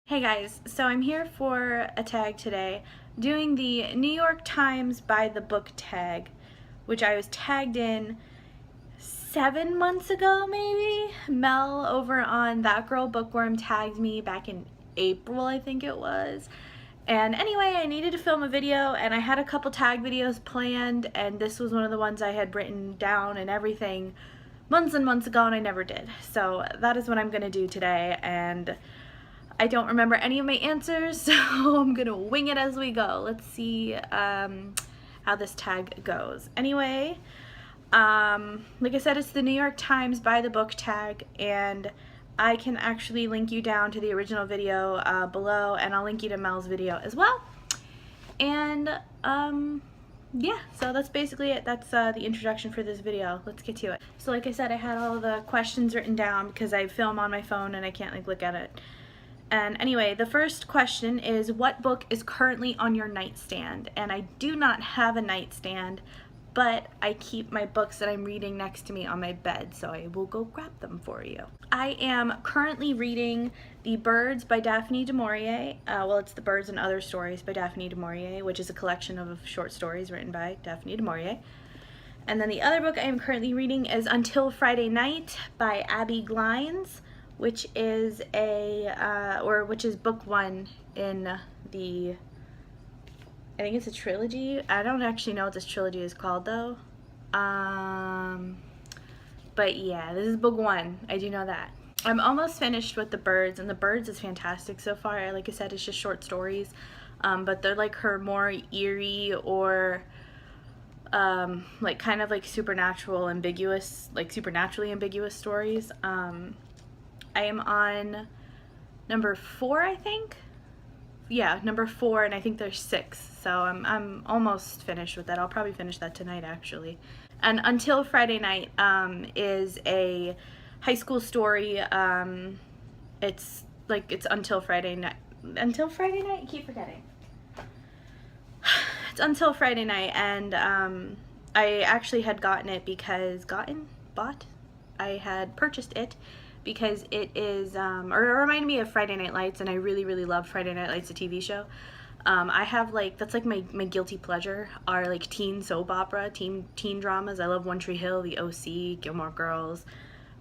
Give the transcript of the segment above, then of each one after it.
Hey guys, so I'm here for a tag today, doing the New York Times by the book tag, which I was tagged in 7 months ago maybe. Mel over on That Girl Bookworm tagged me back in April, I think it was. And anyway, I needed to film a video and I had a couple tag videos planned, and this was one of the ones I had written down and everything months and months ago and I never did. So that is what I'm gonna do today, and I don't remember any of my answers, so I'm gonna wing it as we go. Let's see how this tag goes. Anyway, like I said, it's the New York Times by the book tag, and I can actually link you down to the original video below, and I'll link you to Mel's video as well. And yeah, so that's basically it. That's the introduction for this video. Let's get to it. So like I said, I had all the questions written down because I film on my phone and I can't look at it. And anyway, the first question is, what book is currently on your nightstand? And I do not have a nightstand, but I keep my books that I'm reading next to me on my bed, so I will go grab them for you. I am currently reading The Birds by Daphne du Maurier. Well, it's The Birds and Other Stories by Daphne du Maurier, which is a collection of short stories written by Daphne du Maurier. And then the other book I am currently reading is Until Friday Night by Abby Glines, which is which is book one in the, I think it's a trilogy. I don't actually know what this trilogy is called though. But yeah, this is book one. I do know that. I'm almost finished with The Birds, and The Birds is fantastic so far. Like I said, it's just short stories, but they're like her more eerie or like kind of like supernaturally ambiguous stories. I am on number 4, I think. Yeah, number 4, and I think there's 6, so I'm almost finished with that. I'll probably finish that tonight, actually. And Until Friday Night is a high school story. It's Until Friday Night. Until Friday Night? I keep forgetting. It's Until Friday Night, and I actually had gotten it because I had purchased it because it is, or it reminded me of Friday Night Lights, and I really, really loved Friday Night Lights, the TV show. I have that's like my guilty pleasure, are like teen soap opera, teen dramas. I love One Tree Hill, The OC, Gilmore Girls,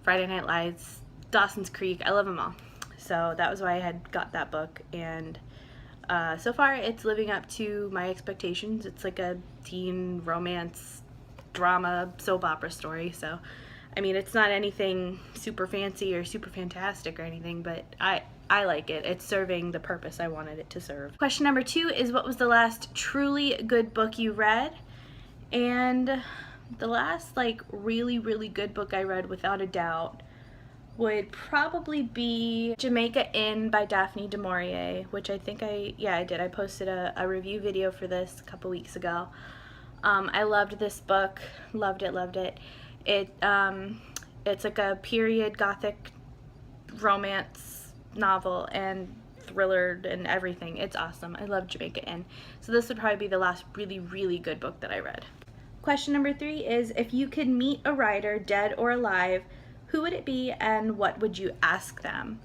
Friday Night Lights, Dawson's Creek. I love them all. So that was why I had got that book, and so far it's living up to my expectations. It's like a teen romance drama soap opera story, so I mean, it's not anything super fancy or super fantastic or anything, but I like it. It's serving the purpose I wanted it to serve. Question number 2 is, what was the last truly good book you read? And the last really, really good book I read, without a doubt, would probably be Jamaica Inn by Daphne du Maurier, which I think I did. I posted a review video for this a couple weeks ago. I loved this book. Loved it. It's like a period gothic romance novel and thriller and everything. It's awesome. I love Jamaica Inn. So this would probably be the last really, really good book that I read. Question number 3 is, if you could meet a writer, dead or alive, who would it be and what would you ask them?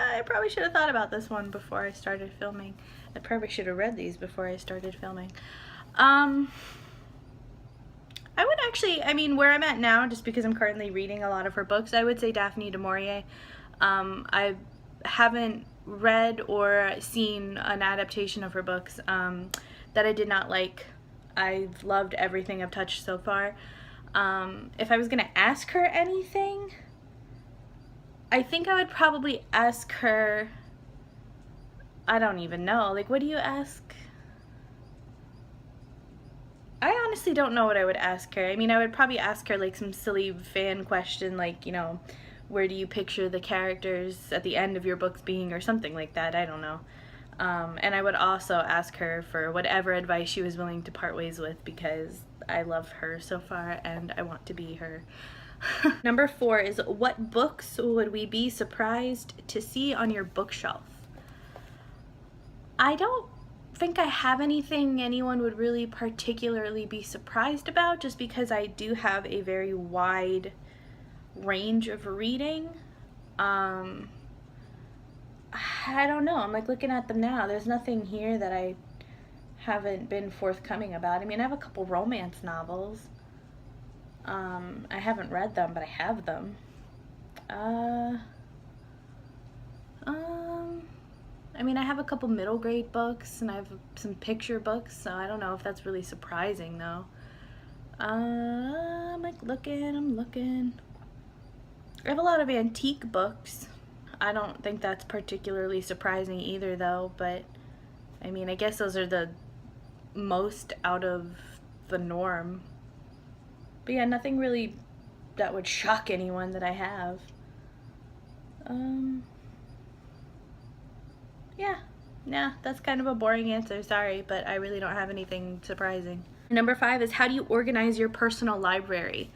I probably should have thought about this one before I started filming. I probably should have read these before I started filming. I would actually, I mean, where I'm at now, just because I'm currently reading a lot of her books, I would say Daphne du Maurier. I haven't read or seen an adaptation of her books that I did not like. I've loved everything I've touched so far. If I was gonna ask her anything, I think I would probably ask her, I don't even know, what do you ask? I honestly don't know what I would ask her. I mean, I would probably ask her some silly fan question, where do you picture the characters at the end of your books being, or something like that. I don't know. And I would also ask her for whatever advice she was willing to part ways with, because I love her so far and I want to be her. Number 4 is, what books would we be surprised to see on your bookshelf? I don't think I have anything anyone would really particularly be surprised about, just because I do have a very wide range of reading. I don't know. I'm like looking at them now. There's nothing here that I haven't been forthcoming about. I mean, I have a couple romance novels. I haven't read them, but I have them. I mean, I have a couple middle grade books, and I have some picture books, so I don't know if that's really surprising, though. I'm like I'm looking. I have a lot of antique books. I don't think that's particularly surprising either, though, but I mean, I guess those are the most out of the norm. But yeah, nothing really that would shock anyone that I have. Yeah, that's kind of a boring answer, sorry, but I really don't have anything surprising. Number 5 is, how do you organize your personal library?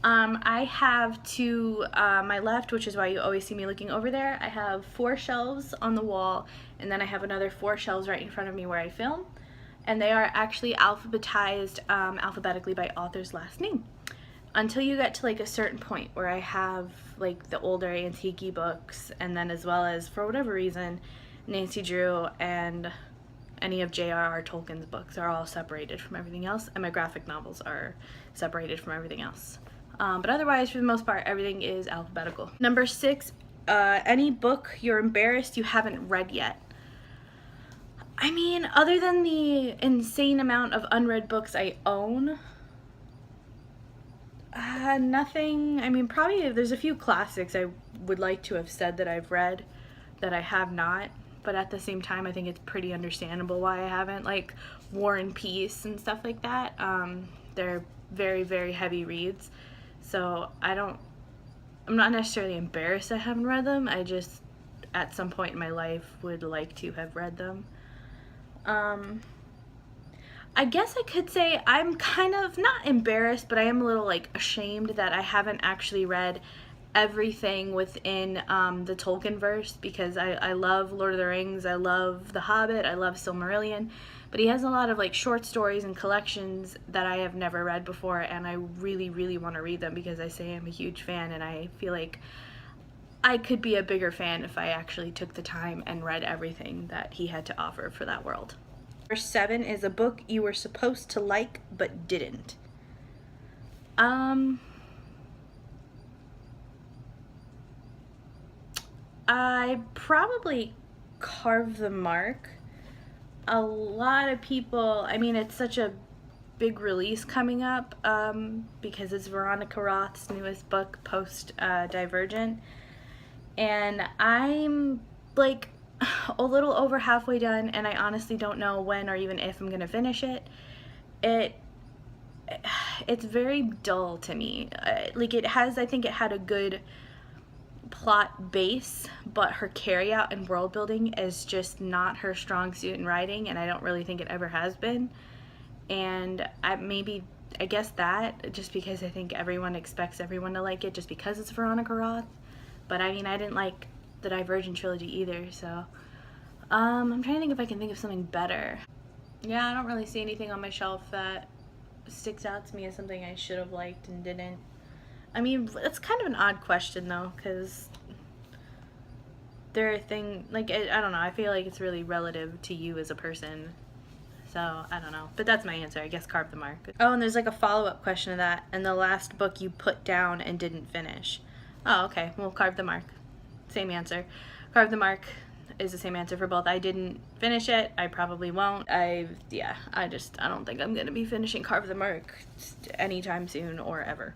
I have to my left, which is why you always see me looking over there, I have 4 shelves on the wall, and then I have another 4 shelves right in front of me where I film, and they are actually alphabetized alphabetically by author's last name. Until you get to like a certain point where I have like the older antique books, and then as well as, for whatever reason, Nancy Drew and any of J.R.R. Tolkien's books are all separated from everything else, and my graphic novels are separated from everything else. But otherwise, for the most part, everything is alphabetical. Number 6, any book you're embarrassed you haven't read yet. I mean, other than the insane amount of unread books I own, nothing. I mean, probably there's a few classics I would like to have said that I've read that I have not, but at the same time, I think it's pretty understandable why I haven't, like War and Peace and stuff like that. They're very, very heavy reads, so I'm not necessarily embarrassed I haven't read them. I just, at some point in my life, would like to have read them. I guess I could say I'm kind of not embarrassed, but I am a little like ashamed that I haven't actually read everything within the Tolkien verse, because I love Lord of the Rings, I love The Hobbit, I love Silmarillion, but he has a lot of like short stories and collections that I have never read before, and I really, really want to read them because I say I'm a huge fan, and I feel like I could be a bigger fan if I actually took the time and read everything that he had to offer for that world. Number 7 is a book you were supposed to like but didn't. I probably Carve the Mark. A lot of people, I mean, it's such a big release coming up because it's Veronica Roth's newest book post Divergent, and I'm like a little over halfway done, and I honestly don't know when or even if I'm gonna finish it. It's very dull to me. Like, I think it had a good plot base, but her carryout and world building is just not her strong suit in writing, and I don't really think it ever has been. And I guess that just because I think everyone expects everyone to like it just because it's Veronica Roth. But I mean, I didn't like the Divergent trilogy either, so I'm trying to think if I can think of something better. Yeah, I don't really see anything on my shelf that sticks out to me as something I should have liked and didn't. I mean, it's kind of an odd question though, because there are things, like, I don't know, I feel like it's really relative to you as a person, so I don't know, but that's my answer. I guess Carve the Mark. Oh, and there's like a follow-up question to that, and the last book you put down and didn't finish. Oh, okay, well, Carve the Mark. Same answer. Carve the Mark is the same answer for both. I didn't finish it. I probably won't. I don't think I'm gonna be finishing Carve the Mark anytime soon or ever.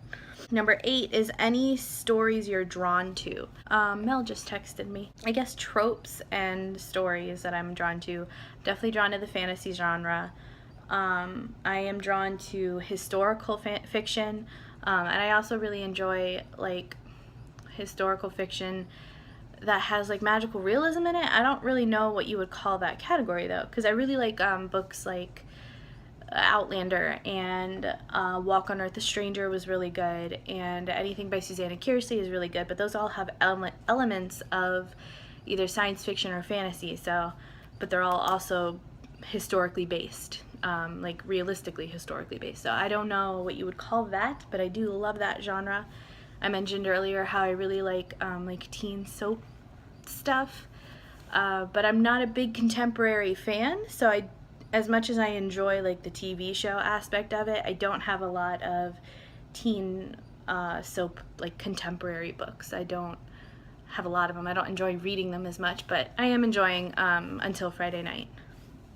Number 8 is any stories you're drawn to. Mel just texted me. I guess tropes and stories that I'm drawn to. Definitely drawn to the fantasy genre. I am drawn to historical fiction, and I also really enjoy like historical fiction that has like magical realism in it. I don't really know what you would call that category though, because I really like books like Outlander and Walk on Earth, A Stranger was really good, and anything by Susanna Kiersley is really good, but those all have elements of either science fiction or fantasy, so, but they're all also historically based, like realistically historically based. So I don't know what you would call that, but I do love that genre. I mentioned earlier how I really like teen soap stuff, but I'm not a big contemporary fan, so as much as I enjoy like the TV show aspect of it, I don't have a lot of teen soap, like contemporary books. I don't have a lot of them. I don't enjoy reading them as much, but I am enjoying Until Friday Night.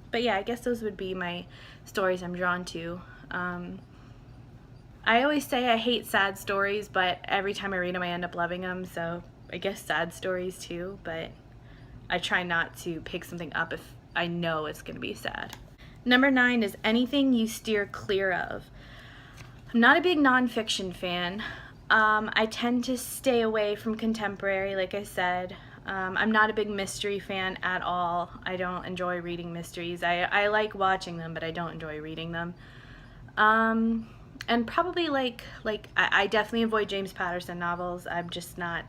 But yeah, I guess those would be my stories I'm drawn to. I always say I hate sad stories, but every time I read them I end up loving them, so I guess sad stories too, but I try not to pick something up if I know it's going to be sad. Number 9 is anything you steer clear of. I'm not a big nonfiction fan. I tend to stay away from contemporary, like I said. I'm not a big mystery fan at all. I don't enjoy reading mysteries. I like watching them, but I don't enjoy reading them. And probably I definitely avoid James Patterson novels. I'm just not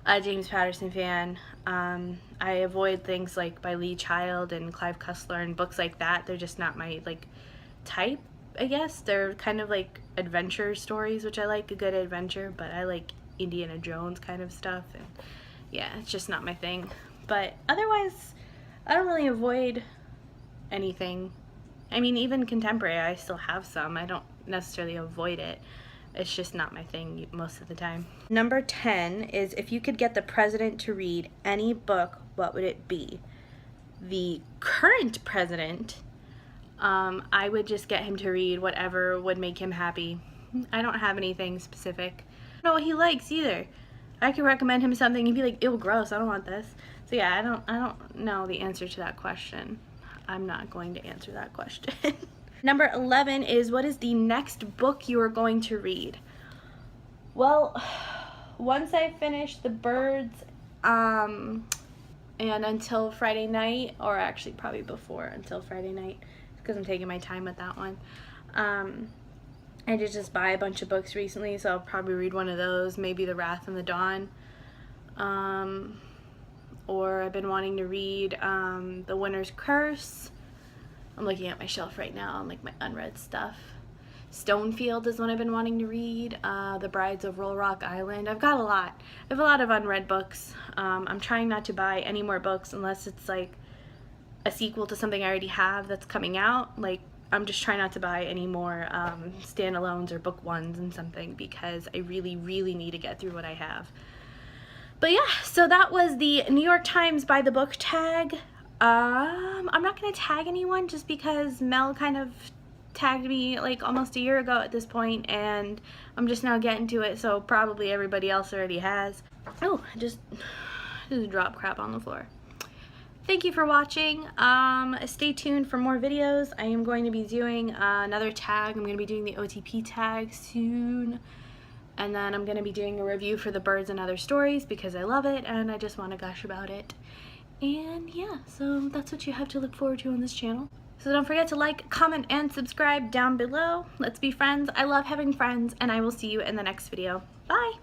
a James Patterson fan. I avoid things like by Lee Child and Clive Cussler and books like that. They're just not my type, I guess. They're kind of like adventure stories, which I like a good adventure, but I like Indiana Jones kind of stuff, and yeah, it's just not my thing. But otherwise, I don't really avoid anything. I mean, even contemporary, I still have some. I don't necessarily avoid it. It's just not my thing most of the time. Number 10 is if you could get the president to read any book, what would it be? The current president, I would just get him to read whatever would make him happy. I don't have anything specific. I don't know what he likes either. I could recommend him something and be like, ew, gross, I don't want this. So yeah, I don't know the answer to that question. I'm not going to answer that question. Number 11 is what is the next book you are going to read? Well, once I finish The Birds and Until Friday Night, or actually probably before Until Friday Night, because I'm taking my time with that one. I did just buy a bunch of books recently, so I'll probably read one of those, maybe The Wrath and the Dawn. Or I've been wanting to read The Winter's Curse. I'm looking at my shelf right now on like my unread stuff. Stonefield is one I've been wanting to read. The Brides of Roll Rock Island. I've got a lot. I have a lot of unread books. I'm trying not to buy any more books unless it's like a sequel to something I already have that's coming out. Like, I'm just trying not to buy any more standalones or book ones and something, because I really, really need to get through what I have. But yeah, so that was the New York Times by the book tag. I'm not going to tag anyone just because Mel kind of tagged me like almost a year ago at this point, and I'm just now getting to it, so probably everybody else already has. Oh, I just dropped crap on the floor. Thank you for watching. Stay tuned for more videos. I am going to be doing another tag. I'm going to be doing the OTP tag soon. And then I'm going to be doing a review for The Birds and Other Stories because I love it and I just want to gush about it. And yeah, so that's what you have to look forward to on this channel. So don't forget to like, comment, and subscribe down below. Let's be friends. I love having friends, and I will see you in the next video. Bye!